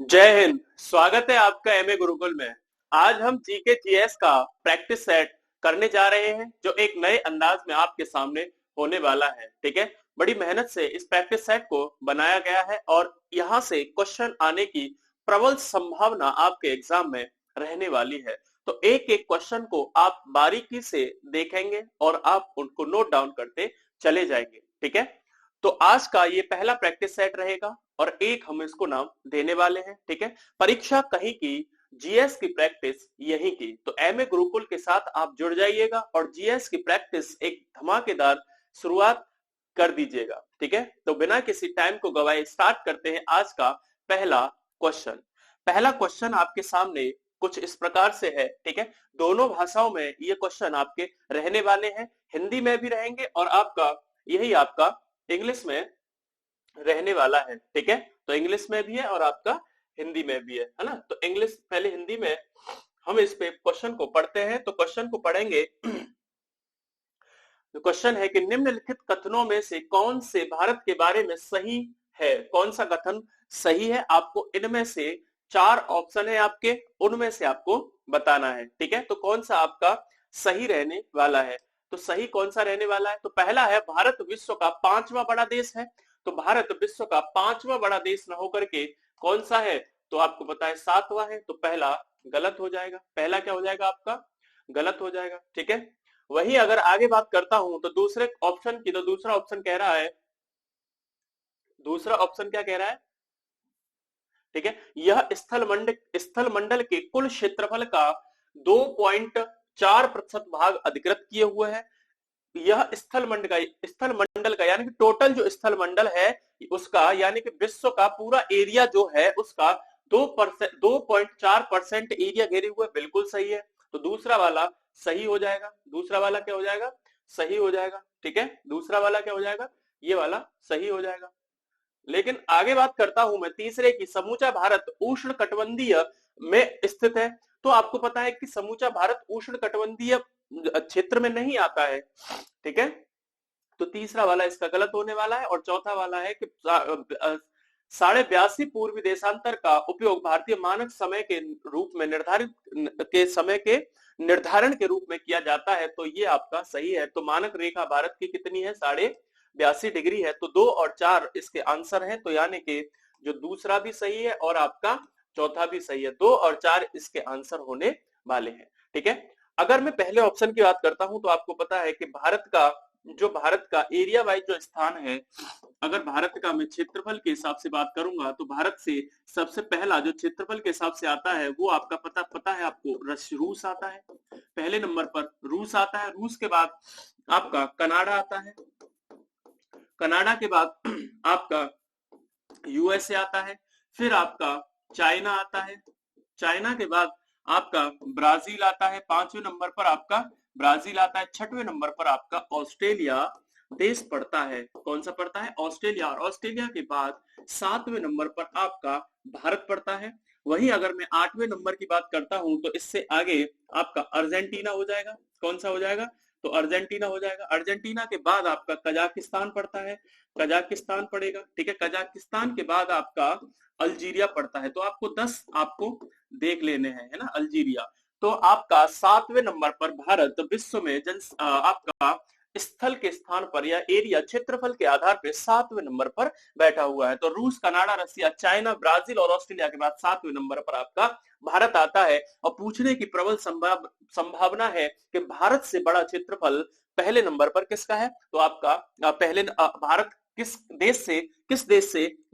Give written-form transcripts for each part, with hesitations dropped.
जय हिंद। स्वागत है आपका एमए गुरुकुल में। आज हम जीके जीएस का प्रैक्टिस सेट करने जा रहे हैं जो एक नए अंदाज में आपके सामने होने वाला है। ठीक है, बड़ी मेहनत से इस प्रैक्टिस सेट को बनाया गया है और यहाँ से क्वेश्चन आने की प्रबल संभावना आपके एग्जाम में रहने वाली है। तो एक एक क्वेश्चन को आप बारीकी से देखेंगे और आप उनको नोट डाउन करते चले जाएंगे। ठीक है, तो आज का ये पहला प्रैक्टिस सेट रहेगा और एक हम इसको नाम देने वाले हैं। ठीक है, परीक्षा कहीं की, जीएस की प्रैक्टिस यहीं की। तो एमए गुरुकुल के साथ आप जुड़ जाइएगा और जीएस की प्रैक्टिस एक धमाकेदार शुरुआत कर दीजिएगा। ठीक है, तो बिना किसी टाइम को गवाए स्टार्ट करते हैं आज का पहला क्वेश्चन। पहला क्वेश्चन आपके सामने कुछ इस प्रकार से है। ठीक है, दोनों भाषाओं में ये क्वेश्चन आपके रहने वाले हैं, हिंदी में भी रहेंगे और आपका यही आपका इंग्लिश में रहने वाला है। ठीक है, तो इंग्लिश में भी है और आपका हिंदी में भी है ना। तो इंग्लिश पहले, हिंदी में हम इस पे क्वेश्चन को पढ़ते हैं। तो क्वेश्चन को पढ़ेंगे। तो क्वेश्चन है कि निम्नलिखित कथनों में से कौन से भारत के बारे में सही है। कौन सा कथन सही है, आपको इनमें से चार ऑप्शन है आपके, उनमें से आपको बताना है। ठीक है, तो कौन सा आपका सही रहने वाला है। तो सही कौन सा रहने वाला है। तो पहला है भारत विश्व का पांचवा बड़ा देश है। तो भारत विश्व का पांचवा बड़ा देश न होकर के कौन सा है, तो आपको पता है सातवां है। तो पहला गलत हो जाएगा, पहला क्या हो जाएगा आपका, गलत हो जाएगा। ठीक है, वही अगर आगे बात करता हूं तो दूसरे ऑप्शन की, तो दूसरा ऑप्शन कह रहा है, दूसरा ऑप्शन क्या कह रहा है। ठीक है, यह स्थल मंडल के कुल क्षेत्रफल का 2.4% भाग अधिकृत किए हुए है। यह स्थल मंडल का यानी कि टोटल जो स्थल मंडल है उसका, यानी कि विश्व का पूरा एरिया जो है उसका 2.4% एरिया घेरे हुए, बिल्कुल सही है। तो दूसरा वाला सही हो जाएगा। दूसरा वाला क्या हो जाएगा, सही हो जाएगा। ठीक है, दूसरा वाला क्या हो जाएगा, ये वाला सही हो जाएगा। लेकिन आगे बात करता हूं मैं तीसरे की, समूचा भारत उष्ण कटिबंधीय में स्थित है। तो आपको पता है कि समूचा भारत उष्ण कटिबंधीय क्षेत्र में नहीं आता है। ठीक है, तो तीसरा वाला इसका गलत होने वाला है। और चौथा वाला है कि 82.5 पूर्वी देशांतर का उपयोग भारतीय मानक समय के रूप में निर्धारित के समय के निर्धारण के रूप में किया जाता है। तो ये आपका सही है। तो मानक रेखा भारत की कितनी है, 82.5 डिग्री है। तो 2 और 4 इसके आंसर है। तो यानी कि जो दूसरा भी सही है और आपका चौथा भी सही है, 2 और 4 इसके आंसर होने वाले हैं। ठीक है, अगर मैं पहले ऑप्शन की बात करता हूं तो आपको पता है कि भारत का एरिया वाइज जो स्थान है, अगर भारत का मैं क्षेत्रफल के हिसाब से बात करूंगा तो भारत से सबसे पहला जो क्षेत्रफल के हिसाब से आता है वो आपका पता है आपको, रूस आता है। पहले नंबर पर रूस आता है। रूस के बाद आपका कनाडा आता है। कनाडा के बाद आपका यूएसए आता है। फिर आपका चाइना आता है। चाइना के बाद आपका ब्राजील आता है। पांचवें नंबर पर आपका ब्राजील आता है। छठवें नंबर पर आपका ऑस्ट्रेलिया देश पड़ता है। कौन सा पड़ता है, ऑस्ट्रेलिया। और ऑस्ट्रेलिया के बाद सातवें नंबर पर आपका भारत पड़ता है। वहीं अगर मैं आठवें नंबर की बात करता हूं तो इससे आगे आपका अर्जेंटीना हो जाएगा। कौन सा हो जाएगा, तो अर्जेंटीना हो जाएगा। अर्जेंटीना के बाद आपका कजाकिस्तान पड़ता है। कजाकिस्तान पड़ेगा। ठीक है, कजाकिस्तान के बाद आपका अल्जीरिया पड़ता है। तो आपको 10 आपको देख लेने हैं, है ना, अल्जीरिया। तो आपका सातवें नंबर पर भारत विश्व में आपका स्थल के स्थान पर या एरिया क्षेत्रफल के आधार पर सातवें नंबर पर बैठा हुआ है। तो रूस, कनाडा, रसिया, चाइना, ब्राजील और ऑस्ट्रेलिया के बाद सातवें नंबर पर आपका भारत आता है। और पूछने की प्रबल संभावना है कि भारत से बड़ा क्षेत्रफल पहले नंबर पर किसका है। तो आपका भारत किस देश से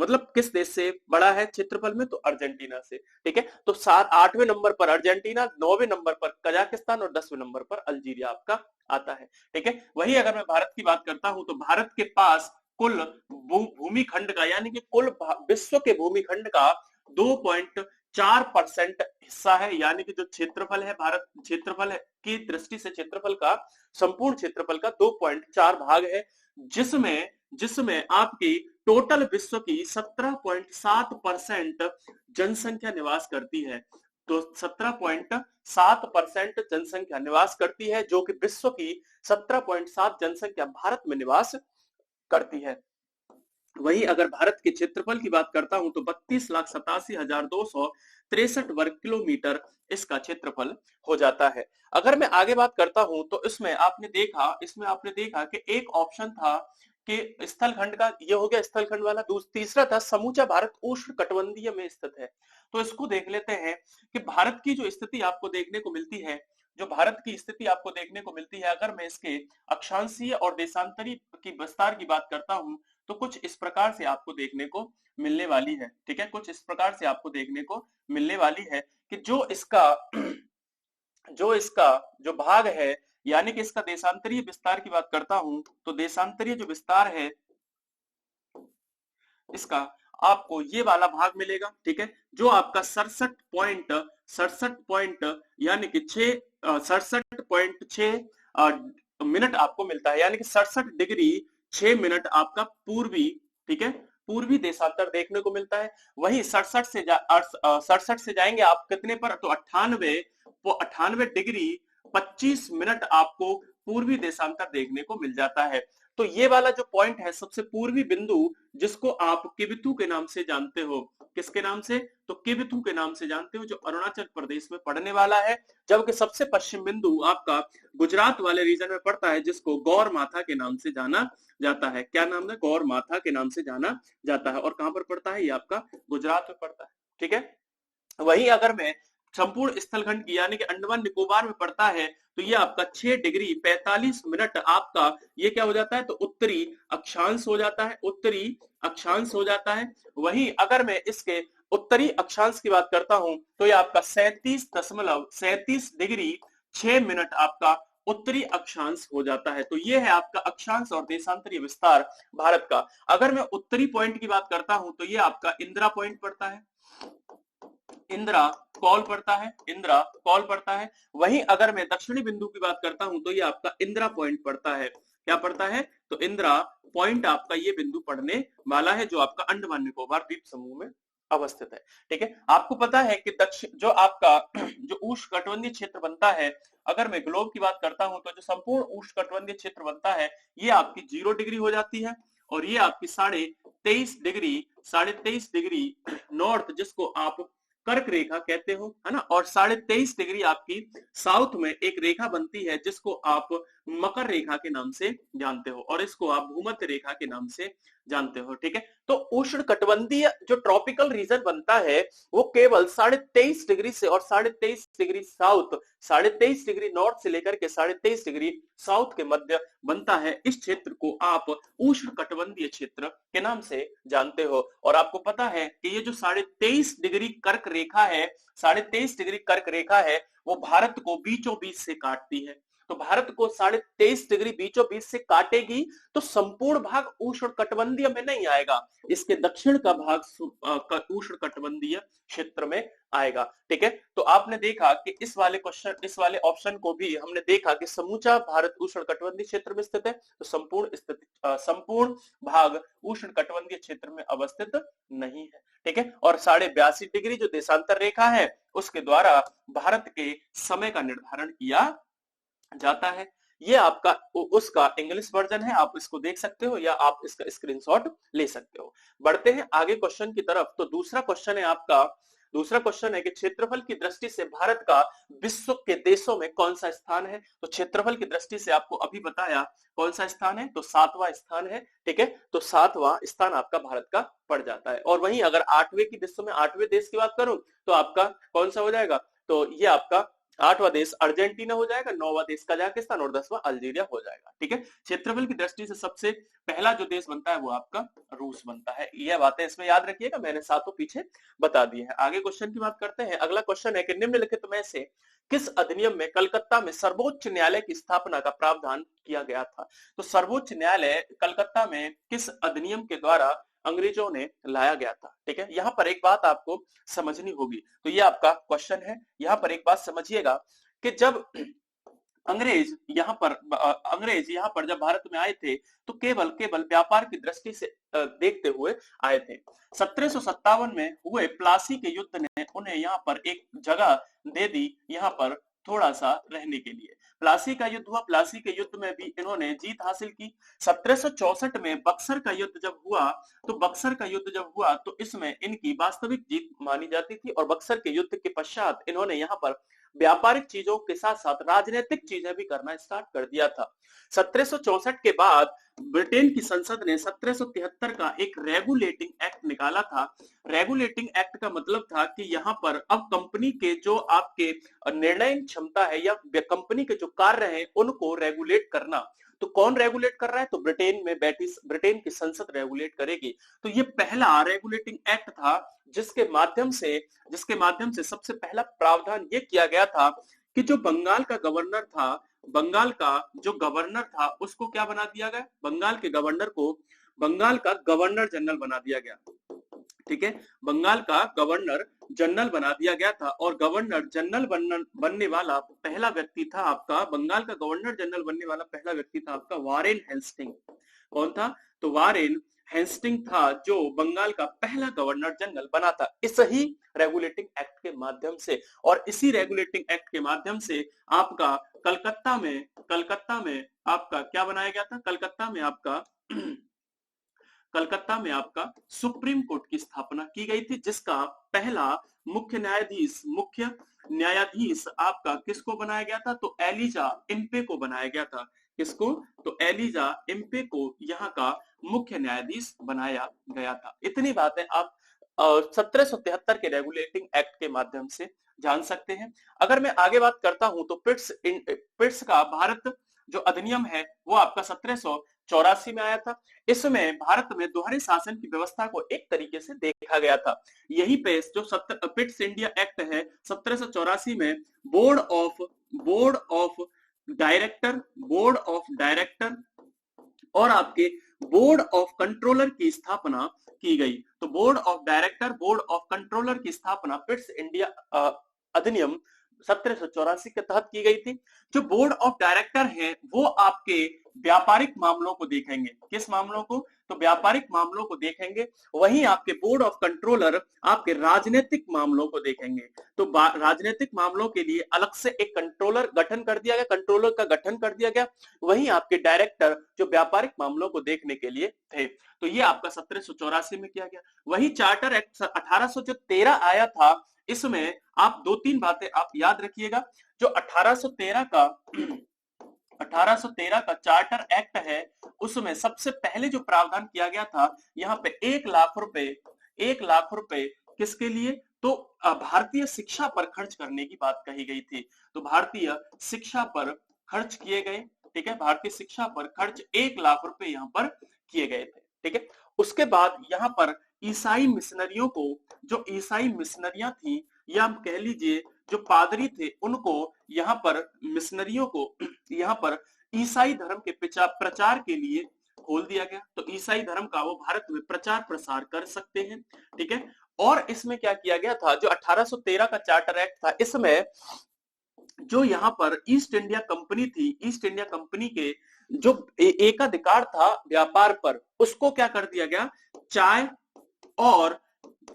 मतलब किस देश से बड़ा है क्षेत्रफल में, तो अर्जेंटीना से। ठीक है, तो आठवें नंबर पर अर्जेंटीना, नौवें नंबर पर कजाकिस्तान और 10वें नंबर पर अल्जीरिया आपका आता है। ठीक है, वही अगर मैं भारत की बात करता हूं तो भारत के पास कुल भूमिखंड का, यानी कि कुल विश्व के भूमिखंड का 2.4% हिस्सा है। यानी कि जो क्षेत्रफल है, भारत क्षेत्रफल की दृष्टि से क्षेत्रफल का, संपूर्ण क्षेत्रफल का 2.4 भाग है, जिसमें जिसमें आपकी टोटल विश्व की 17.7% जनसंख्या निवास करती है। तो 17.7% जनसंख्या निवास करती है, जो कि विश्व की 17.7 जनसंख्या भारत में निवास करती है। वही अगर भारत के क्षेत्रफल की बात करता हूं तो 32,87,263 वर्ग किलोमीटर इसका क्षेत्रफल हो जाता है। अगर मैं आगे बात करता हूं तो इसमें आपने देखा कि एक ऑप्शन था कि स्थलखंड का, ये हो गया स्थलखंड वाला। तीसरा था समूचा भारत उष्ण कटिबंधीय में स्थित है। तो इसको देख लेते हैं कि भारत की जो स्थिति आपको देखने को मिलती है, अगर मैं इसके अक्षांशीय और देशांतरी की विस्तार की बात करता हूं तो कुछ इस प्रकार से आपको देखने को मिलने वाली है। ठीक है, कुछ इस प्रकार से आपको देखने को मिलने वाली है कि जो भाग है, यानी कि इसका देशांतरीय विस्तार की बात करता हूं तो देशांतरीय जो विस्तार है इसका आपको ये वाला भाग मिलेगा। ठीक है, जो आपका 67 पॉइंट यानी कि 67.6 मिनट आपको मिलता है, यानी कि 67 डिग्री 6 मिनट आपका पूर्वी, ठीक है, पूर्वी देशांतर देखने को मिलता है। वही 67 से जाएंगे आप कितने पर, तो 98 डिग्री 25 मिनट आपको पूर्वी देशांतर देखने को मिल जाता है। तो ये वाला जो पॉइंट है, सबसे पूर्वी बिंदु, जिसको आप किबिथु के नाम से जानते हो, किसके नाम से, तो किबिथु के नाम से जानते हो, जो अरुणाचल प्रदेश में पड़ने वाला है। जबकि सबसे पश्चिम बिंदु आपका गुजरात वाले रीजन में पड़ता है, जिसको गौर माथा के नाम से जाना जाता है। क्या नाम है, गौर माथा के नाम से जाना जाता है। और कहां पर पड़ता है, ये आपका गुजरात में पड़ता है। ठीक है, वही अगर मैं संपूर्ण स्थलखंड की यानी कि अंडमान निकोबार में पड़ता है तो ये आपका 6 डिग्री 45 मिनट आपका ये क्या हो जाता है, तो उत्तरी अक्षांश हो जाता है, उत्तरी अक्षांश हो जाता है। वहीं अगर मैं इसके उत्तरी अक्षांश की बात करता हूं तो ये आपका 37.37 डिग्री 6 मिनट आपका उत्तरी अक्षांश हो जाता है। तो ये है आपका अक्षांश और देशांतरीय विस्तार भारत का। अगर मैं उत्तरी पॉइंट की बात करता हूं तो ये आपका इंदिरा पॉइंट पड़ता है, इंदिरा कॉल पड़ता है। वहीं अगर मैं दक्षिणी बिंदु की बात करता हूं तो ये आपका इंदिरा पॉइंट पड़ता है। क्या पड़ता है, तो इंदिरा पॉइंट आपका ये बिंदु पड़ने वाला है, जो आपका अंडमान निकोबार द्वीप समूह में अवस्थित है। ठीक है, आपको पता है कि दक्षिण जो आपका जो उष्णकटिबंधीय क्षेत्र बनता है, अगर मैं ग्लोब की बात करता हूं तो जो संपूर्ण उष्णकटिबंधीय क्षेत्र बनता है ये आपकी 0 डिग्री हो जाती है, और ये आपकी 23.5 डिग्री नॉर्थ, जिसको आप कर्क रेखा कहते हो, है ना, और 23.5 डिग्री आपकी साउथ में एक रेखा बनती है जिसको आप मकर रेखा के नाम से जानते हो, और इसको आप भूमध्य रेखा के नाम से जानते हो। ठीक है, तो उष्ण कटिबंधीय जो ट्रॉपिकल रीजन बनता है वो केवल 23.5 डिग्री से और 23.5 डिग्री साउथ, 23.5 डिग्री नॉर्थ से लेकर के 23.5 डिग्री साउथ के मध्य बनता है। इस क्षेत्र को आप उष्ण कटिबंधीय क्षेत्र के नाम से जानते हो। और आपको पता है कि ये जो 23.5 डिग्री कर्क रेखा है, 23.5 डिग्री कर्क रेखा है, वो भारत को बीचों बीच से काटती है। तो भारत को 23.5 डिग्री बीचों बीच से काटेगी तो संपूर्ण भाग उष्ण कटिबंधीय में नहीं आएगा, इसके दक्षिण का भाग उष्ण कटिबंधीय क्षेत्र में आएगा। ठीक है, तो आपने देखा कि इस वाले ऑप्शन को भी हमने देखा कि समूचा भारत उष्ण कटिबंधीय क्षेत्र में स्थित है, तो संपूर्ण भाग उष्ण कटिबंधीय क्षेत्र में अवस्थित नहीं है। ठीक है, और 82.5 डिग्री जो देशांतर रेखा है उसके द्वारा भारत के समय का निर्धारण किया जाता है। ये आपका उसका इंग्लिश वर्जन है, आप इसको देख सकते हो या आप इसका स्क्रीनशॉट ले सकते हो। बढ़ते हैं आगे क्वेश्चन की तरफ। तो दूसरा क्वेश्चन है कि क्षेत्रफल की दृष्टि से भारत का विश्व के देशों में कौन सा स्थान है। तो क्षेत्रफल की दृष्टि से आपको अभी बताया कौन सा स्थान है, तो 7वां स्थान है। ठीक है, तो 7वां स्थान आपका भारत का पड़ जाता है। और वहीं अगर 8वें की विश्व में 8वें देश की बात करूं तो आपका कौन सा हो जाएगा, तो ये आपका 8वां देश अर्जेंटीना हो जाएगा, 9वां देश कजाकिस्तान और 10वां अल्जीरिया हो जाएगा। ठीक है, क्षेत्रफल की दृष्टि से सबसे पहला जो देश बनता है वो आपका रूस बनता है। यह बातें इसमें याद रखिएगा, मैंने सातों पीछे बता दिए हैं। आगे क्वेश्चन की बात करते हैं। अगला क्वेश्चन है कि निम्नलिखित में से किस अधिनियम में कलकत्ता में सर्वोच्च न्यायालय की स्थापना का प्रावधान किया गया था। तो सर्वोच्च न्यायालय कलकत्ता में किस अधिनियम के द्वारा अंग्रेजों ने लाया गया था। ठीक है, यहां पर एक बात आपको समझनी होगी, तो ये आपका क्वेश्चन है। यहां पर एक बात समझिएगा कि जब अंग्रेज यहाँ पर जब भारत में आए थे तो केवल व्यापार की दृष्टि से देखते हुए आए थे। 1757 में हुए प्लासी के युद्ध ने उन्हें यहाँ पर एक जगह दे दी, यहाँ पर थोड़ा सा रहने के लिए। प्लासी का युद्ध हुआ, प्लासी के युद्ध में भी इन्होंने जीत हासिल की। 1764 में बक्सर का युद्ध जब हुआ, तो बक्सर का युद्ध जब हुआ तो इसमें इनकी वास्तविक जीत मानी जाती थी, और बक्सर के युद्ध के पश्चात इन्होंने यहाँ पर व्यापारिक चीजों के साथ साथ राजनीतिक चीजें भी करना स्टार्ट कर दिया था। 1764 के बाद ब्रिटेन की संसद ने 1773 का एक रेगुलेटिंग एक्ट निकाला था। रेगुलेटिंग एक्ट का मतलब था कि यहाँ पर अब कंपनी के जो आपके निर्णय क्षमता है या कंपनी के जो कार्य हैं उनको रेगुलेट करना। तो कौन रेगुलेट कर रहा है? तो ब्रिटेन में बैठी ब्रिटेन की संसद रेगुलेट करेगी। तो ये पहला रेगुलेटिंग एक्ट था जिसके माध्यम से सबसे पहला प्रावधान ये किया गया था कि जो बंगाल का गवर्नर था, बंगाल का जो गवर्नर था उसको क्या बना दिया गया? बंगाल के गवर्नर को बंगाल का गवर्नर जनरल बना दिया गया। ठीक है, बंगाल का गवर्नर जनरल बना दिया गया था, और गवर्नर जनरल बनने वाला पहला व्यक्ति था आपका, बंगाल का गवर्नर जनरल बनने वाला पहला व्यक्ति था आपका वारेन हेस्टिंग। कौन था? तो वारेन हेस्टिंग था जो बंगाल का पहला गवर्नर जनरल बना था इस ही रेगुलेटिंग एक्ट के माध्यम से। और इसी रेगुलेटिंग एक्ट के माध्यम से आपका कलकत्ता में आपका क्या बनाया गया था? कलकत्ता में आपका सुप्रीम कोर्ट की स्थापना की गई थी, जिसका पहला मुख्य न्यायाधीश आपका किसको बनाया गया था? तो एलिजा इम्पे को बनाया गया था। किसको? तो एलिजा इम्पे को यहाँ का मुख्य न्यायाधीश बनाया गया था। इतनी बातें आप 1773 के रेगुलेटिंग एक्ट के माध्यम से जान सकते हैं। अगर मैं आगे बात करता हूं तो पिट्स का भारत जो अधिनियम है वो आपका 1784 में आया था। इसमें भारत में दोहरे शासन की व्यवस्था को एक तरीके से देखा गया था। यही पे जो पिट्स इंडिया एक्ट है 1784 में बोर्ड ऑफ डायरेक्टर और आपके बोर्ड ऑफ कंट्रोलर की स्थापना की गई। तो board of director, board of controller की स्थापना पिट्स इंडिया अधिनियम 1784 के तहत की गई थी। जो बोर्ड ऑफ डायरेक्टर है वो आपके व्यापारिक मामलों को देखेंगे। किस मामलों को? तो व्यापारिक मामलों को देखेंगे। वहीं आपके बोर्ड ऑफ कंट्रोलर आपके राजनीतिक मामलों को देखेंगे। तो राजनीतिक मामलों के लिए अलग से एक कंट्रोलर का गठन कर दिया गया। वहीं आपके डायरेक्टर जो व्यापारिक मामलों को देखने के लिए थे। तो ये आपका 1784 में किया गया। वही चार्टर एक्ट 1813 आया था, इसमें आप 2-3 बातें आप याद रखिएगा। जो 1813 का चार्टर एक्ट है उसमें सबसे पहले जो प्रावधान किया गया था, यहाँ पे 1 लाख रुपए किसके लिए? तो भारतीय शिक्षा पर खर्च करने की बात कही गई थी। तो भारतीय शिक्षा पर खर्च किए गए। ठीक है, भारतीय शिक्षा पर खर्च 1 लाख रुपए यहाँ पर किए गए थे। ठीक है, उसके बाद यहाँ पर ईसाई मिशनरियों को, जो ईसाई मिशनरियां थी या हम कह लीजिए जो पादरी थे, उनको यहाँ पर मिशनरियों को यहाँ पर ईसाई धर्म के प्रचार के लिए खोल दिया गया। तो ईसाई धर्म का वो भारत में प्रचार प्रसार कर सकते हैं। ठीक है, और इसमें क्या किया गया था? जो 1813 का चार्टर एक्ट था, इसमें जो यहाँ पर ईस्ट इंडिया कंपनी थी, ईस्ट इंडिया कंपनी के जो एकाधिकार था व्यापार पर, उसको क्या कर दिया गया? चाय और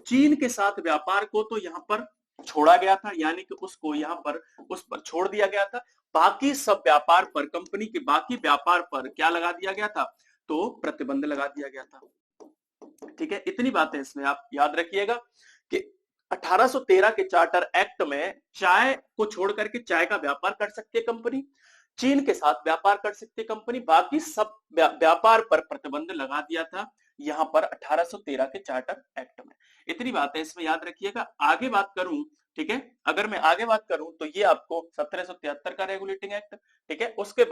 चीन के साथ व्यापार को तो यहाँ पर छोड़ा गया था, यानी कि उसको यहाँ पर उस पर छोड़ दिया गया था। बाकी सब व्यापार पर, कंपनी के बाकी व्यापार पर क्या लगा दिया गया था? तो प्रतिबंध लगा दिया गया था। ठीक है, इतनी बातें इसमें आप याद रखिएगा कि 1813 के चार्टर एक्ट में चाय को छोड़ करके चाय का व्यापार कर सकती है कंपनी, चीन के साथ व्यापार कर सकती है कंपनी, बाकी सब व्यापार पर प्रतिबंध लगा दिया था यहाँ पर 1813 के चार्टर एक्ट में। इतनी बातें इसमें याद रखिएगा। आगे बात करूं, ठीक है, अगर मैं आगे बात करूं तो ये आपको 1773 का रेगुलेटिंग एक्ट। ठीक है, उसके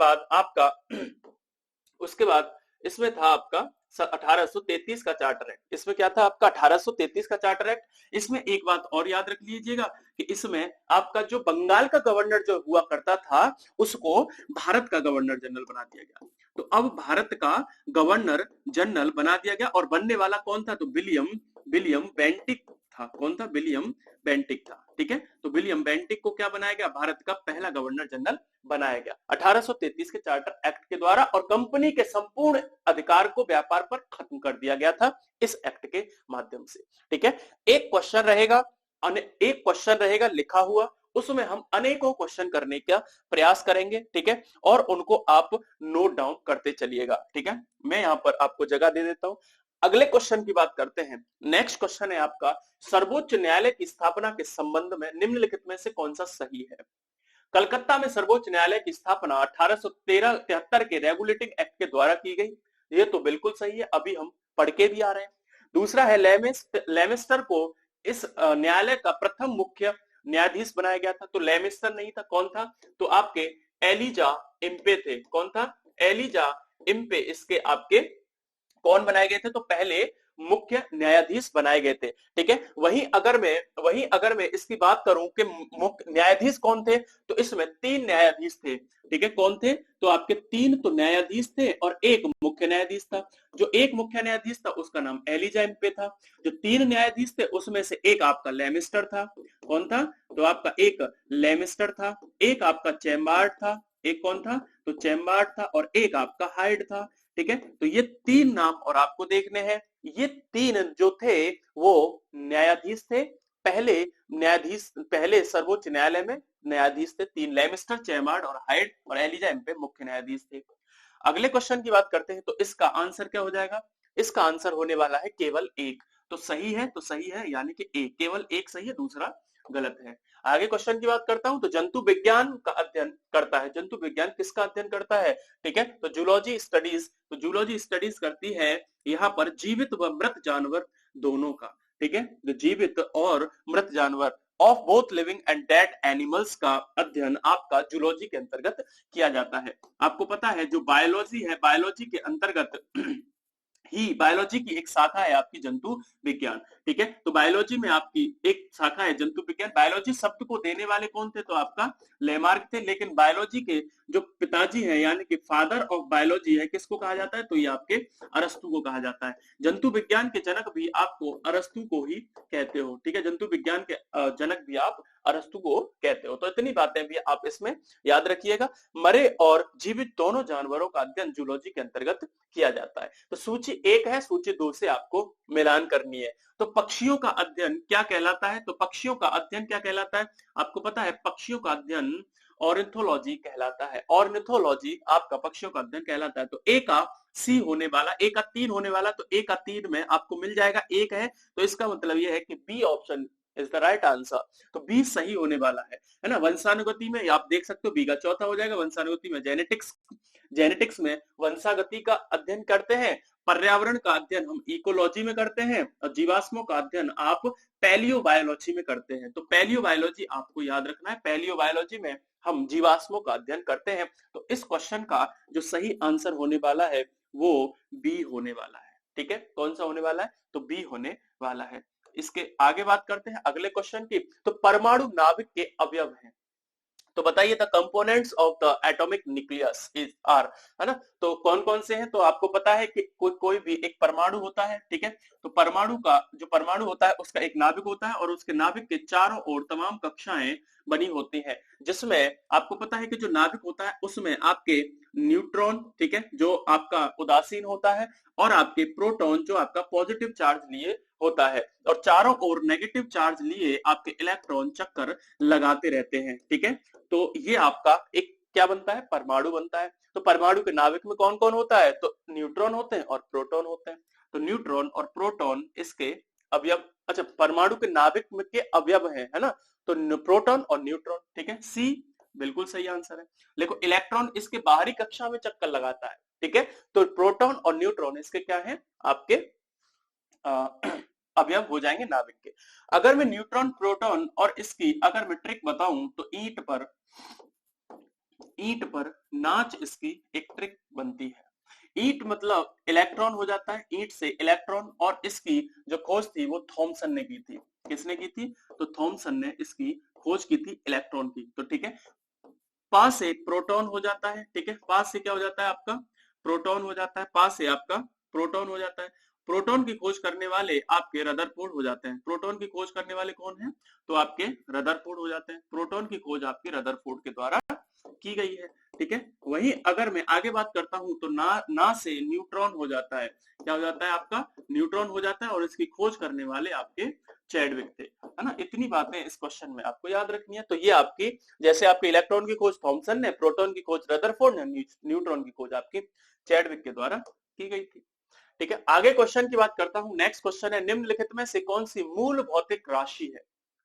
बाद इसमें था आपका 1833 का चार्टर एक्ट। इसमें क्या था आपका? 1833 का चार्टर एक्ट। इसमें एक बात और याद रख लीजिएगा कि इसमें आपका जो बंगाल का गवर्नर जो हुआ करता था उसको भारत का गवर्नर जनरल बना दिया गया। तो अब भारत का गवर्नर जनरल बना दिया गया, और बनने वाला कौन था? तो विलियम बेंटिक था। कौन था? विलियम बेंटिक था। ठीक है, तो विलियम बेंटिक को क्या बनाया गया? भारत का पहला गवर्नर जनरल बनाया गया 1833 के चार्टर एक्ट के द्वारा, और कंपनी के संपूर्ण अधिकार को व्यापार पर खत्म कर दिया गया था इस एक्ट के माध्यम से। ठीक है, एक क्वेश्चन रहेगा लिखा हुआ, उसमें हम अनेकों क्वेश्चन करने का प्रयास करेंगे, ठीक है, और उनको आप नोट डाउन करते चलिएगा, ठीक है। मैं यहाँ पर आपको जगह दे देता हूं। अगले क्वेश्चन की बात करते हैं। नेक्स्ट क्वेश्चन है आपका, सर्वोच्च न्यायालय की स्थापना के संबंध में निम्नलिखित में से कौन सा सही है। कलकत्ता में सर्वोच्च न्यायालय की स्थापना 1873 के रेगुलेटिंग एक्ट के द्वारा की गई, ये तो बिल्कुल सही है, अभी हम पढ़ के भी आ रहे हैं। दूसरा है लेमेस्टर को इस न्यायालय का प्रथम मुख्य न्यायाधीश बनाया गया था, तो लेमेस्टर नहीं था, कौन था, तो आपके एलिजा इम्पे थे। कौन था, एलिजा इम्पे इसके आपके कौन बनाए गए थे, तो पहले मुख्य न्यायाधीश बनाए गए थे, ठीक है। वहीं अगर मैं इसकी बात करूं कि मुख्य न्यायाधीश कौन थे, तो इसमें 3 न्यायाधीश थे, ठीक है। कौन थे, तो आपके 3 तो न्यायाधीश थे और एक मुख्य न्यायाधीश था। जो एक मुख्य न्यायाधीश था उसका नाम एलिजा इम्पे था। जो 3 न्यायाधीश थे उसमें से एक आपका लेमिस्टर था। कौन था, तो आपका एक लेमिस्टर था, एक आपका चैम्बर्ड था, एक कौन था, तो चैम्बर्ड था, और एक आपका हाइड था, ठीक है। तो ये 3 नाम और आपको देखने हैं। ये 3 जो थे वो न्यायाधीश थे, पहले सर्वोच्च न्यायालय में न्यायाधीश थे 3, लेमिस्टर, चैम्बर्ड और हाइड, और एलिजा इम्पे मुख्य न्यायाधीश थे। अगले क्वेश्चन की बात करते हैं, तो इसका आंसर क्या हो जाएगा, इसका आंसर होने वाला है केवल एक। तो सही है यानी कि एक, केवल एक सही है, दूसरा गलत है। आगे क्वेश्चन की बात करता हूं, तो जंतु विज्ञान का अध्ययन करता है। जंतु विज्ञान किसका अध्ययन करता है, ठीक है, तो जूलॉजी स्टडीज, तो जूलॉजी स्टडीज करती है यहाँ पर जीवित व मृत जानवर दोनों का, ठीक है, तो जीवित और मृत जानवर of both living and dead animals का अध्ययन आपका जूलॉजी के अंतर्गत किया जाता है। आपको पता है जो बायोलॉजी है, बायोलॉजी के अंतर्गत ही बायोलॉजी की एक शाखा है आपकी जंतु विज्ञान, ठीक है। तो बायोलॉजी में आपकी एक शाखा है जंतु विज्ञान। बायोलॉजी शब्द को देने वाले कौन थे, तो आपका लेमार्क थे, लेकिन बायोलॉजी के जो पिताजी हैं यानी कि फादर ऑफ बायोलॉजी है, किसको कहा जाता है, तो ये आपके अरस्तु को कहा जाता है। जंतु विज्ञान के जनक भी आपको अरस्तु को ही कहते हो, ठीक है, जंतु विज्ञान के जनक भी आप अरस्तु को कहते हो। तो इतनी बातें भी आप इसमें याद रखिएगा। मरे और जीवित दोनों जानवरों का अध्ययन जूलॉजी के अंतर्गत किया जाता है। तो सूची 1 है, सूची 2 से आपको मिलान करनी है। तो पक्षियों का अध्ययन क्या कहलाता है, तो पक्षियों का अध्ययन क्या कहलाता है, आपको पता है पक्षियों का अध्ययन ऑर्निथोलॉजी कहलाता है। ऑर्निथोलॉजी आपका पक्षियों का अध्ययन कहलाता है। तो ए का सी होने वाला, ए का 3 होने वाला, तो ए का 3 में आपको मिल जाएगा, एक है, तो इसका मतलब यह है कि B option is the right answer. तो बी सही होने वाला है ना। वंशानुगति में आप देख सकते हो बी का चौथा हो जाएगा। वंशानुगति में जेनेटिक्स में वंशागति का अध्ययन करते हैं। पर्यावरण का अध्ययन हम इकोलॉजी में करते हैं, और जीवाश्मों का अध्ययन आप पैलियोबायोलॉजी में करते हैं। तो पैलियोबायोलॉजी आपको याद रखना है, पैलियोबायोलॉजी में हम जीवाश्मों का अध्ययन करते हैं। तो इस क्वेश्चन का जो सही आंसर होने वाला है वो बी होने वाला है, ठीक है। कौन सा होने वाला है, तो बी होने वाला है। इसके आगे बात करते हैं अगले क्वेश्चन की। तो परमाणु नाभिक के अवयव हैं, तो बताइए the components of the atomic nucleus is are, है ना। तो कौन कौन से हैं, तो आपको पता है कि कोई भी एक परमाणु होता है, ठीक है। तो परमाणु का जो परमाणु होता है उसका एक नाभिक होता है, और उसके नाभिक के चारों ओर तमाम कक्षाएं बनी होती हैं, जिसमें आपको पता है कि जो नाभिक होता है उसमें आपके न्यूट्रॉन, ठीक है, जो आपका उदासीन होता है, और आपके प्रोटॉन जो आपका पॉजिटिव चार्ज लिए होता है, और चारों ओर नेगेटिव चार्ज लिए आपके इलेक्ट्रॉन चक्कर लगाते रहते हैं, ठीक है। तो ये आपका एक क्या बनता है, परमाणु बनता है। तो परमाणु के नाभिक में कौन कौन होता है, तो न्यूट्रॉन होते हैं और प्रोटॉन होते हैं। तो न्यूट्रॉन और प्रोटॉन इसके अवयव, अच्छा परमाणु के नाभिक में के अवयव है ना, तो प्रोटॉन और न्यूट्रॉन, ठीक है, सी बिल्कुल सही आंसर है। देखो इलेक्ट्रॉन इसके बाहरी कक्षा में चक्कर लगाता है, ठीक है। तो प्रोटॉन और न्यूट्रॉन इसके क्या है, आपके अवयव हो जाएंगे नाभिक के। अगर मैं न्यूट्रॉन, प्रोटॉन और इसकी अगर मैं ट्रिक बताऊं, तो ईंट पर नाच इसकी एक ट्रिक बनती है। ईंट मतलब इलेक्ट्रॉन हो जाता है, ईंट से इलेक्ट्रॉन, और इसकी जो खोज थी वो थॉमसन ने की थी। किसने की थी, तो थॉमसन ने इसकी खोज की थी इलेक्ट्रॉन की। तो ठीक है, पास से प्रोटॉन हो जाता है, ठीक है, पास से क्या हो जाता है आपका, प्रोटॉन हो जाता है, पास से आपका प्रोटॉन हो जाता है। प्रोटॉन की खोज करने वाले आपके रदरफोर्ड हो जाते हैं। प्रोटॉन की खोज करने वाले कौन है, तो आपके रदरफोर्ड हो जाते हैं। प्रोटॉन की खोज आपके रदरफोर्ड के द्वारा की गई है, ठीक है। वहीं अगर मैं आगे बात करता हूं तो ना से न्यूट्रॉन हो जाता है, क्या हो जाता है आपका, न्यूट्रॉन हो जाता है, और इसकी खोज करने वाले आपके चैडविक थे, है ना। इतनी बातें इस क्वेश्चन में आपको याद रखनी है। तो ये आपकी, जैसे आपके इलेक्ट्रॉन की खोज थॉमसन ने, प्रोटॉन की खोज रदरफोर्ड ने, न्यूट्रॉन की खोज आपकी चैडविक के द्वारा की गई थी, ठीक है। आगे क्वेश्चन की बात करता हूं। नेक्स्ट क्वेश्चन है, निम्नलिखित में से कौन सी मूल भौतिक राशि है,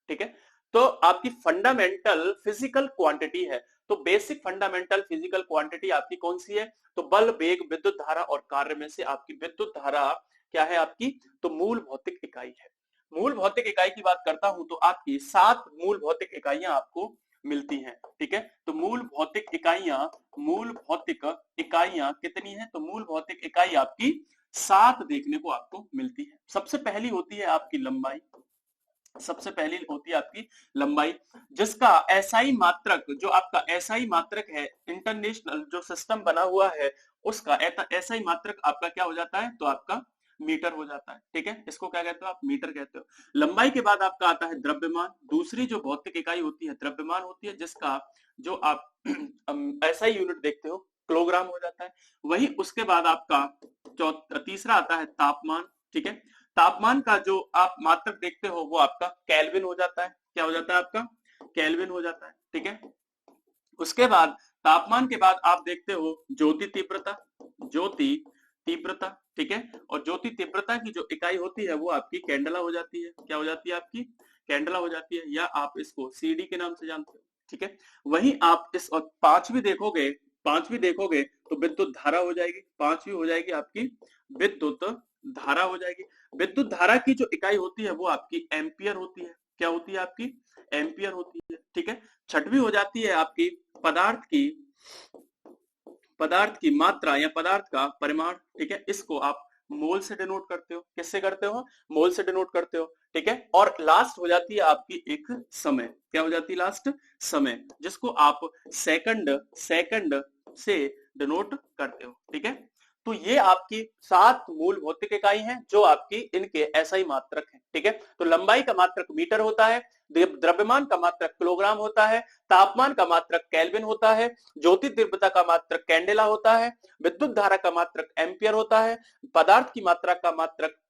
ठीक है। तो आपकी फंडामेंटल फिजिकल क्वांटिटी है, तो बेसिक फंडामेंटल फिजिकल क्वांटिटी आपकी कौन सी है, तो बल, वेग, विद्युत धारा और कार्य में से आपकी विद्युत धारा क्या है आपकी, तो मूल भौतिक इकाई है। मूल भौतिक इकाई की बात करता हूं तो आपकी 7 मूल भौतिक इकाइयां आपको मिलती हैं, ठीक है। तो मूल भौतिक इकाइयां कितनी है, तो मूल भौतिक इकाई आपकी 7 देखने को आपको मिलती है। सबसे पहली होती है आपकी लंबाई, सबसे पहली होती है आपकी लंबाई, जिसका एसआई मात्रक, जो आपका एसआई मात्रक है, इंटरनेशनल जो सिस्टम बना हुआ है उसका एसआई मात्रक आपका क्या हो जाता है, तो आपका मीटर हो जाता है, ठीक है। इसको क्या कहते हो आप, मीटर कहते हो। लंबाई के बाद आपका आता है द्रव्यमान, दूसरी जो भौतिक इकाई होती है द्रव्यमान होती है, जिसका जो आप एसआई यूनिट देखते हो किलोग्राम हो जाता है। वही उसके बाद आपका तीसरा आता है तापमान, ठीक है। तापमान का जो आप मात्रक देखते हो वो आपका केल्विन हो जाता है, क्या हो जाता है आपका, केल्विन हो जाता है, ठीक है। उसके बाद तापमान के बाद आप देखते हो ज्योति तीव्रता, ज्योति तीव्रता, ठीक है। और ज्योति तीव्रता की जो इकाई होती है वो आपकी कैंडला हो जाती है, क्या हो जाती है आपकी, कैंडला हो जाती है, या आप इसको सीडी के नाम से जानते हो, ठीक है। वहीं आप इस और पांचवी देखोगे तो विद्युत धारा हो जाएगी, पांचवी हो जाएगी आपकी विद्युत धारा हो जाएगी। विद्युत धारा की जो इकाई होती है वो आपकी एम्पियर होती है, क्या होती है आपकी, एम्पियर होती है, ठीक है। छठवीं हो जाती है आपकी पदार्थ की मात्रा या पदार्थ का परिमाण, ठीक है। इसको आप मोल से डिनोट करते हो, किससे करते हो, मोल से डिनोट करते हो, ठीक है। और लास्ट हो जाती है आपकी एक समय, क्या हो जाती है लास्ट, समय, जिसको आप सेकंड से डिनोट करते हो, ठीक है। तो ये आपकी 7 मूल भौतिक इकाई हैं जो आपकी इनके एसआई मात्रक हैं, ठीक है। तो लंबाई का मात्रक मीटर होता है, द्रव्यमान का मात्रक किलोग्राम होता है, तापमान का मात्रक केल्विन होता है, ज्योति तीव्रता का मात्रक कैंडेला होता है, विद्युत धारा का मात्रक एम्पियर होता है, पदार्थ की मात्रा का मात्रक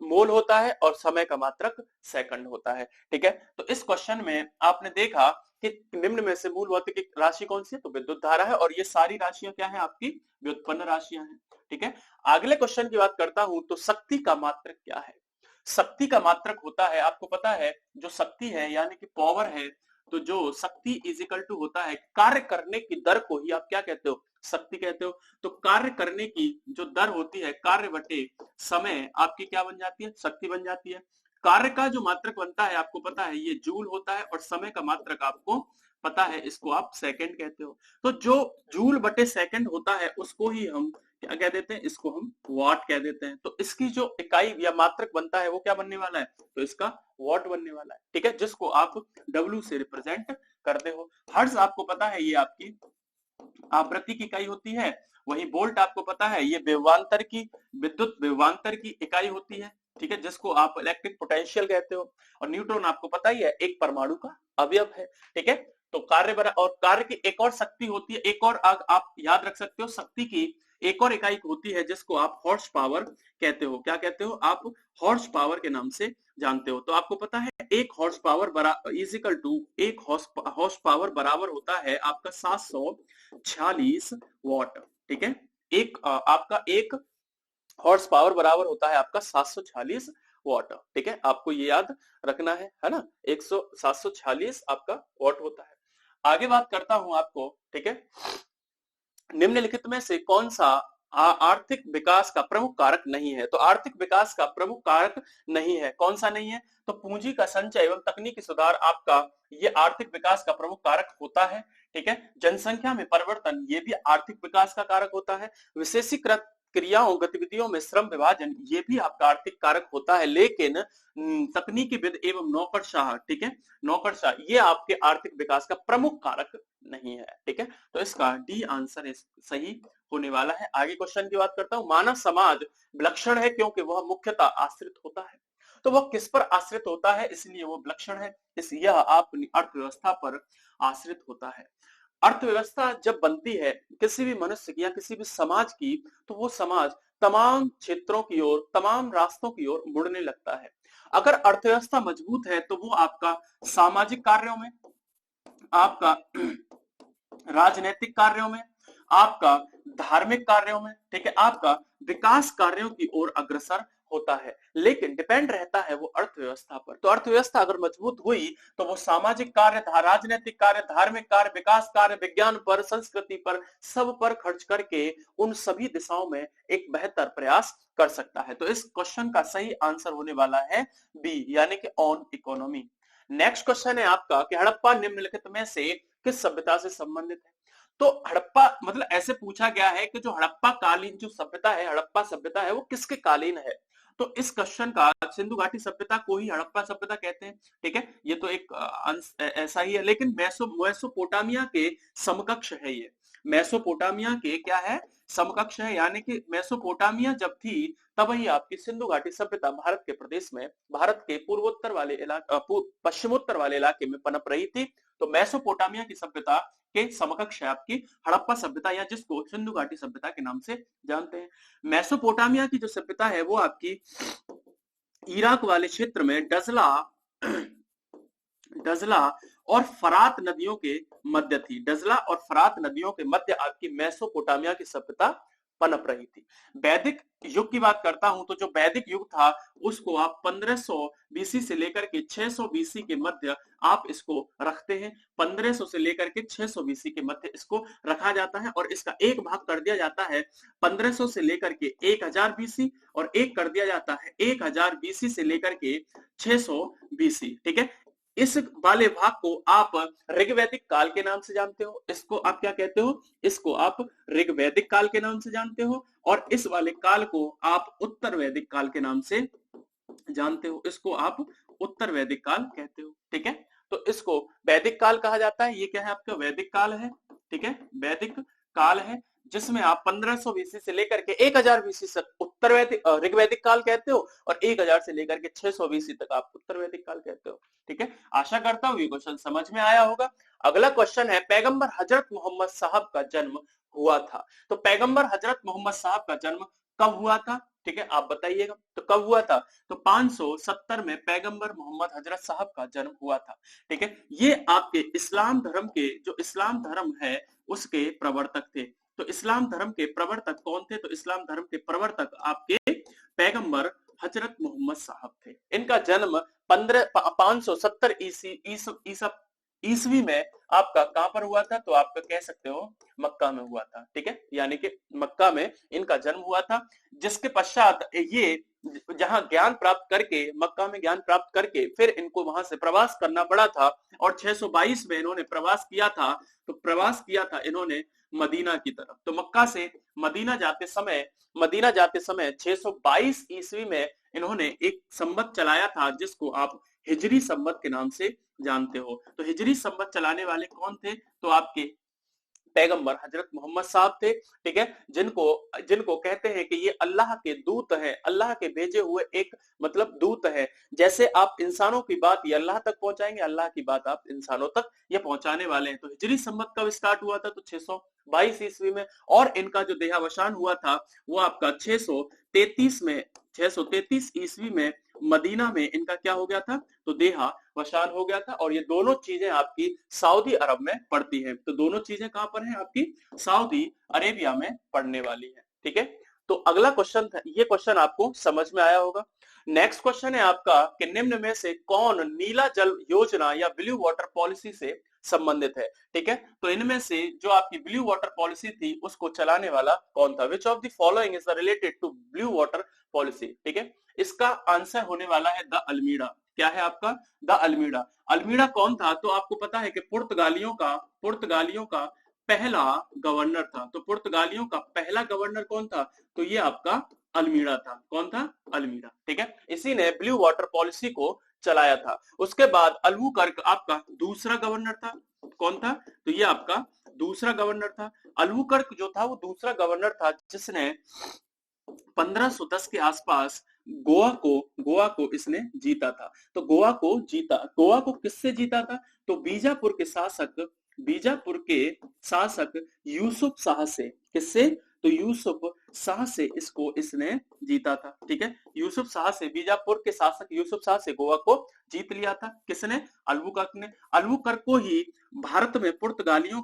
मोल होता है, और समय का मात्रक सेकंड होता है, ठीक है। तो इस क्वेश्चन में आपने देखा कि निम्न में से मूल भौतिक राशि कौन सी है, तो विद्युत धारा है, और ये सारी राशियां क्या है आपकी व्युत्पन्न राशियां हैं, ठीक है। अगले क्वेश्चन की बात करता हूं तो शक्ति का मात्रक क्या है। शक्ति का मात्रक होता है, आपको पता है जो शक्ति है यानी कि पावर है, तो जो शक्ति इज इक्वल टू होता है कार्य करने की दर को ही आप क्या कहते हो, शक्ति कहते हो। तो कार्य करने की जो दर होती है, कार्य बटे समय, आपकी क्या बन जाती है, शक्ति बन जाती है। कार्य का जो मात्रक बनता है आपको पता है ये जूल होता है, और समय का मात्रक आपको पता है इसको आप सेकंड कहते हो। तो जो जूल बटे सेकंड होता है उसको ही हम क्या कह देते हैं, इसको हम वाट कह देते हैं। तो इसकी जो इकाई या मात्रक बनता है वो क्या बनने वाला है, तो इसका वाट बनने वाला है, ठीक है, जिसको आप W से रिप्रेजेंट करते हो। हर्ट्ज आपको पता है ये आपकी आवृत्ति की इकाई होती है, वही वोल्ट आपको पता है ये विभवांतर की, विद्युत विभवांतर की इकाई होती है, ठीक है, जिसको आप इलेक्ट्रिक पोटेंशियल कहते हो। और न्यूट्रॉन आपको पता ही है एक परमाणु का अवयव है, ठीक है। तो कार्य की एक और शक्ति होती है, एक और आप याद रख सकते हो, शक्ति की एक और इकाई होती है जिसको आप हॉर्स पावर कहते हो, क्या कहते हो आप, हॉर्स पावर के नाम से जानते हो। तो आपको पता है एक हॉर्स पावर इजिकल टू एक हॉर्स पावर बराबर होता है आपका 746 वॉट, ठीक है। आपका एक हॉर्स पावर बराबर होता है आपका 746 वॉट, ठीक है, आपको ये याद रखना है ना, 746 आपका वॉट होता है। आगे बात करता हूं आपको, ठीक है। निम्नलिखित में से कौन सा आर्थिक विकास का प्रमुख कारक नहीं है, तो आर्थिक विकास का प्रमुख कारक नहीं है, कौन सा नहीं है, तो पूंजी का संचय एवं तकनीकी सुधार आपका ये आर्थिक विकास का प्रमुख कारक होता है, ठीक है। जनसंख्या में परिवर्तन ये भी आर्थिक विकास का कारक होता है। विशेषीकृत क्रियाओं गतिविधियों में श्रम विभाजन ये भी आपका आर्थिक कारक होता है, लेकिन तकनीकीविद एवं नौकरशाह, ठीक है, नौकरशाह ये आपके आर्थिक विकास का प्रमुख कारक नहीं है, ठीक है। तो इसका डी आंसर सही होने वाला है। आगे क्वेश्चन की बात करता हूं, मानव समाज विलक्षण है क्योंकि वह मुख्यतः आश्रित होता है। तो वह किस पर आश्रित होता है, इसलिए वो विलक्षण है, यह अपनी अर्थव्यवस्था पर आश्रित होता है। अर्थव्यवस्था जब बनती है किसी भी मनुष्य की या किसी भी समाज की, तो वो समाज तमाम क्षेत्रों की ओर, तमाम रास्तों की ओर मुड़ने लगता है। अगर अर्थव्यवस्था मजबूत है तो वो आपका सामाजिक कार्यों में, आपका राजनीतिक कार्यों में, आपका धार्मिक कार्यों में, ठीक है, आपका विकास कार्यों की ओर अग्रसर होता है। लेकिन डिपेंड रहता है वो अर्थव्यवस्था पर। तो अर्थव्यवस्था अगर मजबूत हुई तो वो सामाजिक कार्य, राजनीतिक कार्य, धार्मिक कार्य, विकास कार्य, विज्ञान पर, संस्कृति पर, सब पर खर्च करके उन सभी दिशाओं में एक बेहतर प्रयास कर सकता है। तो इस क्वेश्चन का सही आंसर होने वाला है बी, यानी कि ऑन इकोनॉमी। नेक्स्ट क्वेश्चन है आपका कि हड़प्पा निम्नलिखित में से किस सभ्यता से संबंधित है। तो हड़प्पा मतलब ऐसे पूछा गया है कि जो हड़प्पा कालीन जो सभ्यता है, हड़प्पा सभ्यता है, वो किसके कालीन है। तो इस क्वेश्चन का सिंधु घाटी सभ्यता को ही हड़प्पा सभ्यता कहते हैं, ठीक है, ये तो एक ऐसा ही है। लेकिन मेसोपोटामिया के समकक्ष है ये, मेसोपोटामिया के क्या है, समकक्ष है। यानी कि मेसोपोटामिया जब थी तब ही आपकी सिंधु घाटी सभ्यता भारत के प्रदेश में, भारत के पूर्वोत्तर वाले इलाके, पश्चिमोत्तर वाले इलाके में पनप रही थी। तो मेसोपोटामिया की सभ्यता के समकक्ष है आपकी हड़प्पा सभ्यता, या जिसको सिंधु घाटी सभ्यता के नाम से जानते हैं। मेसोपोटामिया की जो सभ्यता है वो आपकी इराक वाले क्षेत्र में डजला और फरात नदियों के मध्य थी। डजला और फरात नदियों के मध्य आपकी मेसोपोटामिया की सभ्यता पनप रही थी। वैदिक युग की बात करता हूं तो जो वैदिक युग था उसको आप 1500 बीसी से लेकर के 600 बीसी के मध्य आप इसको रखते हैं। 1500 से लेकर के 600 बीसी के मध्य इसको रखा जाता है, और इसका एक भाग कर दिया जाता है 1500 से लेकर के 1000 बीसी, और एक कर दिया जाता है 1000 बीसी से लेकर के 600 बीसी, ठीक है। इस वाले भाग को आप ऋग्वैदिक काल के नाम से जानते हो। इसको आप क्या कहते हो, इसको आप ऋग्वैदिक काल के नाम से जानते हो, और इस वाले काल को आप उत्तर वैदिक काल के नाम से जानते हो। इसको आप उत्तर वैदिक काल कहते हो, ठीक है। तो इसको वैदिक काल कहा जाता है। ये क्या है आपका वैदिक काल है, ठीक है, वैदिक काल है, जिसमें आप 1500 बीसी से लेकर के 1000 बीसी तक उत्तर वैदिक ऋग्वैदिक काल कहते हो, और 1000 से लेकर के 600 बीसी तक आप उत्तर वैदिक काल कहते हो, ठीक है। आशा करता हूं ये क्वेश्चन समझ में आया होगा। अगला क्वेश्चन है, पैगंबर हजरत मोहम्मद साहब का जन्म हुआ था। तो पैगंबर हजरत मोहम्मद साहब का जन्म कब हुआ था, ठीक है, आप बताइएगा। तो कब हुआ था, तो 570 में पैगंबर मोहम्मद हजरत साहब का जन्म हुआ था, ठीक है। ये आपके इस्लाम धर्म के, जो इस्लाम धर्म है उसके प्रवर्तक थे। तो इस्लाम धर्म के प्रवर्तक कौन थे, तो इस्लाम धर्म के प्रवर्तक आपके पैगंबर हजरत मोहम्मद साहब थे। इनका जन्म 570 ईसवी में आपका कहां पर हुआ था, तो आपका कह सकते हो मक्का में हुआ था, ठीक है, यानी कि मक्का में इनका जन्म हुआ था। जिसके पश्चात ये जहां ज्ञान प्राप्त करके, मक्का में ज्ञान प्राप्त करके फिर इनको वहां से प्रवास करना पड़ा था, और 622 में इन्होंने प्रवास किया था। तो प्रवास किया था इन्होंने मदीना की तरफ। तो मक्का से मदीना जाते समय 622 ईस्वी में इन्होंने एक संवत चलाया था, जिसको आप हिजरी संवत के नाम से जानते हो। तो हिजरी संवत चलाने वाले कौन थे, तो आपके पैगंबर हजरत मोहम्मद साहब थे, ठीक है, जिनको कहते हैं कि ये अल्लाह के दूत हैं, अल्लाह के भेजे हुए एक मतलब दूत है। जैसे आप इंसानों की बात ये अल्लाह तक पहुंचाएंगे, अल्लाह की बात आप इंसानों तक ये पहुंचाने वाले हैं। तो हिजरी संवत कब स्टार्ट हुआ था, तो 622 ईस्वी में, और इनका जो देहावसान हुआ था वो आपका 633 ईस्वी में मदीना में इनका क्या हो गया था, तो देहावसान हो गया था। और ये दोनों चीजें आपकी सऊदी अरब में पड़ती हैं। तो दोनों चीजें कहां पर हैं, आपकी सऊदी अरेबिया में पड़ने वाली है, ठीक है। तो अगला क्वेश्चन था, ये क्वेश्चन आपको समझ में आया होगा। नेक्स्ट क्वेश्चन है आपका कि निम्न में से कौन नीला जल योजना या ब्लू वाटर पॉलिसी से संबंधित है, ठीक है। तो इनमें से जो आपकी ब्लू वाटर पॉलिसी थी उसको चलाने वाला कौन था, which of the following is related to blue water policy, ठीक है। इसका आंसर होने वाला है द अल्मीडा। क्या है आपका, द अल्मीडा। अल्मीडा कौन था, तो आपको पता है कि पुर्तगालियों का पहला गवर्नर था। तो पुर्तगालियों का पहला गवर्नर कौन था, तो ये आपका अल्मीडा था। कौन था, अल्मीडा, ठीक है। इसी ने ब्लू वाटर पॉलिसी को चलाया था। उसके बाद अल्बुकर्क आपका दूसरा गवर्नर था। कौन था, तो ये आपका दूसरा गवर्नर था। अल्बुकर्क जो था वो दूसरा गवर्नर था जिसने 1510 के आसपास गोवा को इसने जीता था। तो गोवा को किससे जीता था, तो बीजापुर के शासक बीजापुर के शासक यूसुफ शाह से, किससे, तो यूसुफ शाह से इसको इसने जीता था। ठीक है, यूसुफ शाह से, बीजापुर के शासक यूसुफ शाह से गोवा को जीत लिया था। किसने, अल्बुकर्क ने। अल्बुकर्क को ही भारत में पुर्तगालियों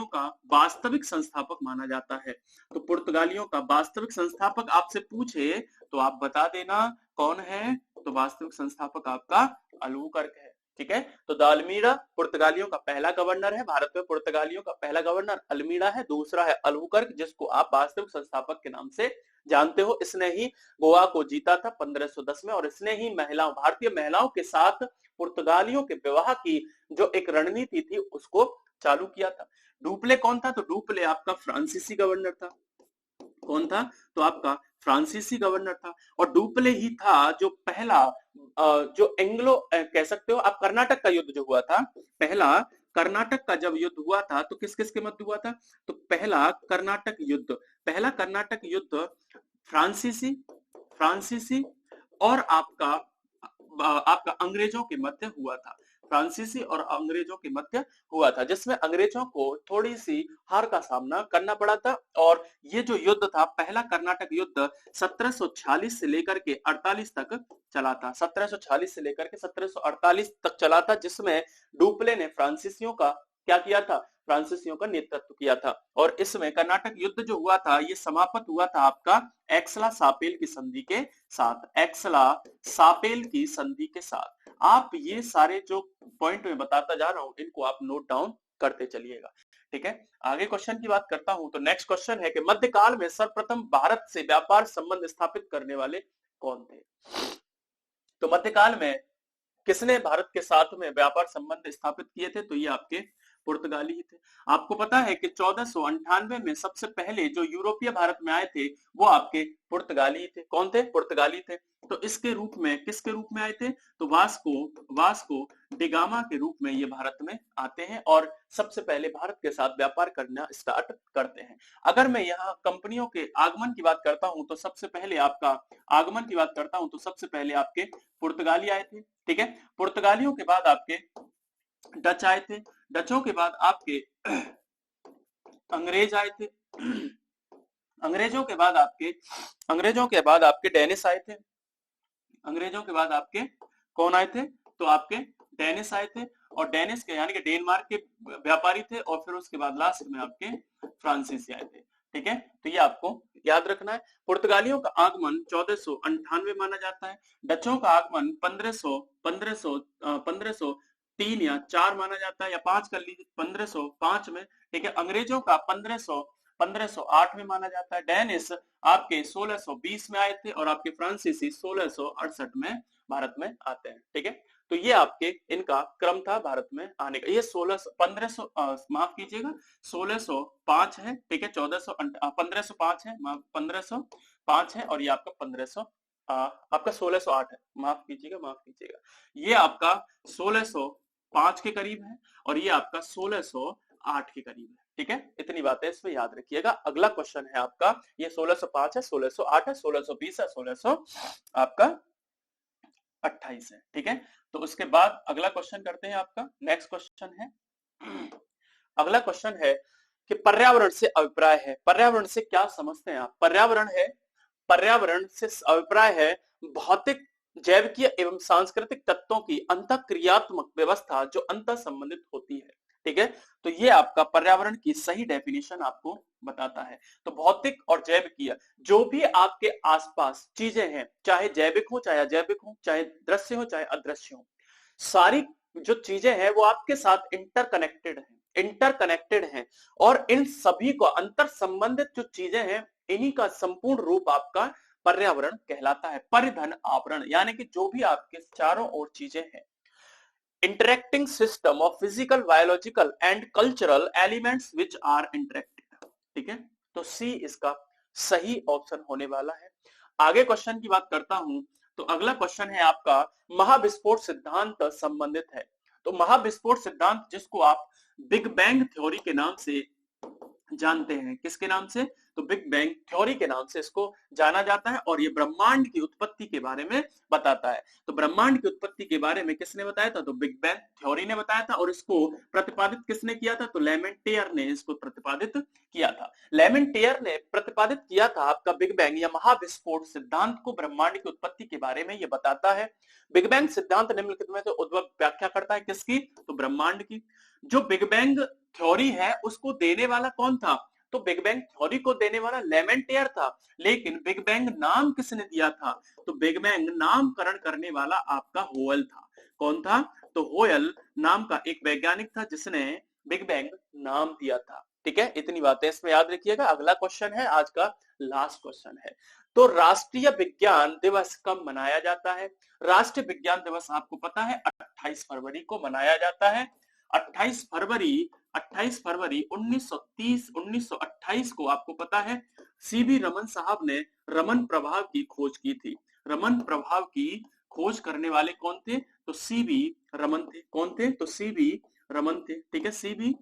का वास्तविक संस्थापक माना जाता है। तो पुर्तगालियों का वास्तविक संस्थापक आपसे पूछे तो आप बता देना कौन है, तो वास्तविक संस्थापक आपका अल्बुकर्क है। ठीक है, तो द अल्मीड़ा पुर्तगालियों का पहला गवर्नर है, भारत में पुर्तगालियों का पहला गवर्नर अल्मीड़ा है। दूसरा है अल्बुकर्क, जिसको आप वास्तविक संस्थापक के नाम से जानते हो। इसने ही गोवा को जीता था 1510 में, और इसने ही भारतीय महिलाओं के साथ पुर्तगालियों के विवाह की जो एक रणनीति थी उसको चालू किया था। डुप्ले कौन था, तो डुप्ले आपका फ्रांसीसी गवर्नर था। कौन था, तो आपका फ्रांसीसी गवर्नर था। और डुप्ले ही था जो पहला जो एंग्लो कह सकते हो आप, कर्नाटक का युद्ध जो हुआ था, पहला कर्नाटक का जब युद्ध हुआ था तो किस किस के मध्य हुआ था, तो पहला कर्नाटक युद्ध फ्रांसीसी और आपका अंग्रेजों के मध्य हुआ था। फ्रांसीसी और अंग्रेजों के मध्य हुआ था, जिसमें अंग्रेजों को थोड़ी सी हार का सामना करना पड़ा था। और ये जो युद्ध था, पहला कर्नाटक युद्ध 1746 से लेकर के 48 तक चला था। 1746 से लेकर के 1748 तक चला था, जिसमें डुप्ले ने फ्रांसीसियों का क्या किया था, फ्रांसीसियों का नेतृत्व किया था। और इसमें कर्नाटक युद्ध जो हुआ था ये समाप्त हुआ था आपका एक्सला सापेल की संधि के साथ। आप ये सारे जो पॉइंट में बताता जा रहा हूं इनको आप नोट डाउन करते चलिएगा। ठीक है, आगे क्वेश्चन की बात करता हूं तो नेक्स्ट क्वेश्चन है कि मध्यकाल में सर्वप्रथम भारत से व्यापार संबंध स्थापित करने वाले कौन थे। तो मध्यकाल में किसने भारत के साथ में व्यापार संबंध स्थापित किए थे, तो ये आपके पुर्तगाली ही थे। आपको पता है कि 1498 में सबसे पहले जो यूरोपीय भारत में आए थे वो आपके पुर्तगाली थे। कौन थे, पुर्तगाली थे। तो इसके रूप में किसके रूप में आए थे, तो वास्को डिगामा के रूप में ये भारत में आते हैं और सबसे पहले भारत के साथ व्यापार करना स्टार्ट करते हैं। अगर मैं यहाँ कंपनियों के आगमन की बात करता हूं तो सबसे पहले आपके पुर्तगाली आए थे। ठीक है, पुर्तगालियों के बाद आपके डच आए थे, डचों के बाद आपके अंग्रेज आए थे, अंग्रेजों के बाद आपके डेनिश आए थे, अंग्रेजों के बाद आपके कौन आए थे, तो आपके डेनिश आए थे। और डेनिश के यानी कि डेनमार्क के व्यापारी थे, और फिर उसके बाद लास्ट में आपके फ्रांसीसी आए थे। ठीक है, तो ये आपको याद रखना है। पुर्तगालियों का आगमन 1498 माना जाता है, डचों का आगमन 1503 या 4 माना जाता है, या 5 कर लीजिए, 1505 में। ठीक है, अंग्रेजों का 1508 में माना जाता है, डेनिश आपके 1620 में आए थे, और आपके फ्रांसीसी 1668 में भारत में आते हैं। ठीक है, तो ये आपके इनका क्रम था भारत में आने का। ये 1605 है। ठीक है, 1505 है, 1505 है, और ये आपका 1608 है, माफ कीजिएगा। ये आपका 1605 के करीब है, और ये आपका 1608 के करीब है। ठीक है, इतनी बातें इसमें याद रखिएगा। अगला क्वेश्चन है आपका, ये 1605 है, 1608 है, 1620 है, 1600 आपका 28 है। ठीक है, तो उसके बाद अगला क्वेश्चन करते हैं। आपका नेक्स्ट क्वेश्चन है, अगला क्वेश्चन है कि पर्यावरण से अभिप्राय है। पर्यावरण से क्या समझते हैं आप। पर्यावरण से अभिप्राय है भौतिक, जैविकीय एवं सांस्कृतिक तत्वों की अंतःक्रियात्मक व्यवस्था जो अंतर संबंधित होती है। ठीक है, तो ये आपका पर्यावरण की सही डेफिनेशन आपको बताता है। तो भौतिक और जैविकीय जो भी आपके आसपास चीजें हैं, चाहे जैविक हो चाहे अजैविक हो, चाहे दृश्य हो चाहे अदृश्य हो, सारी जो चीजें हैं वो आपके साथ इंटरकनेक्टेड हैं, और इन सभी को अंतर संबंधित जो चीजें हैं इन्हीं का संपूर्ण रूप आपका पर्यावरण कहलाता है। परिधन आवरण यानी कि जो भी आपके चारों ओर चीजें हैं, interacting system of physical, biological and cultural elements which are interacted. ठीक है, तो सी इसका सही ऑप्शन होने वाला है। आगे क्वेश्चन की बात करता हूं तो अगला क्वेश्चन है आपका महाविस्फोट सिद्धांत संबंधित है। तो महाविस्फोट सिद्धांत जिसको आप बिग बैंग थ्योरी के नाम से जानते हैं, किसके नाम से? तो बिग बैंग थ्योरी के नाम से इसको जाना जाता है और ये ब्रह्मांड की उत्पत्ति के बारे में बताता है। तो ब्रह्मांड की उत्पत्ति के बारे में किसने बताया था? तो बिग बैंग थ्योरी ने बताया था। और इसको प्रतिपादित किसने किया था? तो लेमेंटेयर ने इसको प्रतिपादित किया था। लेमेंटेयर ने प्रतिपादित किया था आपका बिग बैंग या महाविस्फोट सिद्धांत को। ब्रह्मांड की उत्पत्ति के बारे में ये बताता है। बिग बैंग सिद्धांत निम्नलिखित में से उद्भव व्याख्या करता है किसकी? तो ब्रह्मांड की। जो बिग बैंग थ्योरी है उसको देने वाला कौन था? तो बिग बैंग थ्योरी को देने वाला लेमेंटेयर था। लेकिन बिग बैंग नाम किसने दिया था? तो बिग बैंग नामकरण करने वाला आपका होयल था। कौन था? तो होयल नाम का एक वैज्ञानिक था जिसने बिग बैंग नाम दिया था। ठीक है, इतनी बातें इसमें याद रखिएगा। अगला क्वेश्चन है, आज का लास्ट क्वेश्चन है। तो राष्ट्रीय विज्ञान दिवस कब मनाया जाता है? राष्ट्रीय विज्ञान दिवस आपको पता है 28 फरवरी को मनाया जाता है। 28 फरवरी 1928 को आपको पता है सीवी रमन साहब ने रमन प्रभाव की खोज की थी। रमन प्रभाव की खोज करने वाले कौन थे? तो सीवी रमन थे। कौन थे? तो सीवी रमन थे। ठीक है, सीवी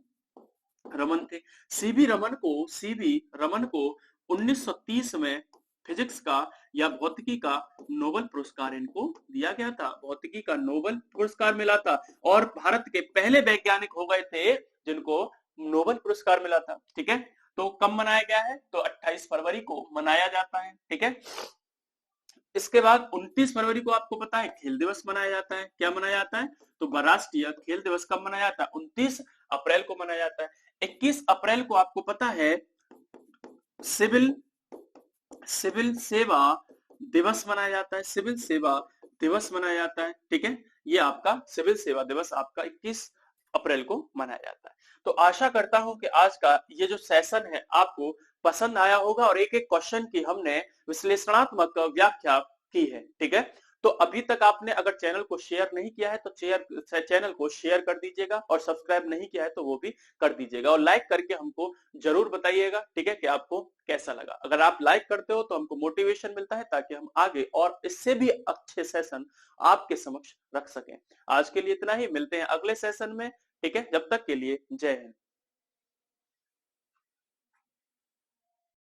रमन थे। सीवी रमन को 1930 में फिजिक्स का या भौतिकी का नोबेल पुरस्कार इनको दिया गया था। भौतिकी का नोबेल पुरस्कार मिला था और भारत के पहले वैज्ञानिक हो गए थे जिनको नोबेल पुरस्कार मिला था। ठीक है, तो कब मनाया गया है? तो 28 फरवरी को मनाया जाता है। ठीक है, इसके बाद 29 फरवरी को आपको पता है खेल दिवस मनाया जाता है। क्या मनाया जाता है? तो राष्ट्रीय खेल दिवस कब मनाया जाता है? 29 अप्रैल को मनाया जाता है। 21 अप्रैल को आपको पता है सिविल सेवा दिवस मनाया जाता है। सिविल सेवा दिवस मनाया जाता है। ठीक है, ये आपका सिविल सेवा दिवस आपका 21 अप्रैल को मनाया जाता है। तो आशा करता हूं कि आज का ये जो सेशन है आपको पसंद आया होगा और एक एक क्वेश्चन की हमने विश्लेषणात्मक व्याख्या की है। ठीक है, तो अभी तक आपने अगर चैनल को शेयर नहीं किया है तो चैनल को शेयर कर दीजिएगा और सब्सक्राइब नहीं किया है तो वो भी कर दीजिएगा और लाइक करके हमको जरूर बताइएगा। ठीक है, कि आपको कैसा लगा। अगर आप लाइक करते हो तो हमको मोटिवेशन मिलता है ताकि हम आगे और इससे भी अच्छे सेशन आपके समक्ष रख सकें। आज के लिए इतना ही, मिलते हैं अगले सेशन में। ठीक है, जब तक के लिए जय हिंद।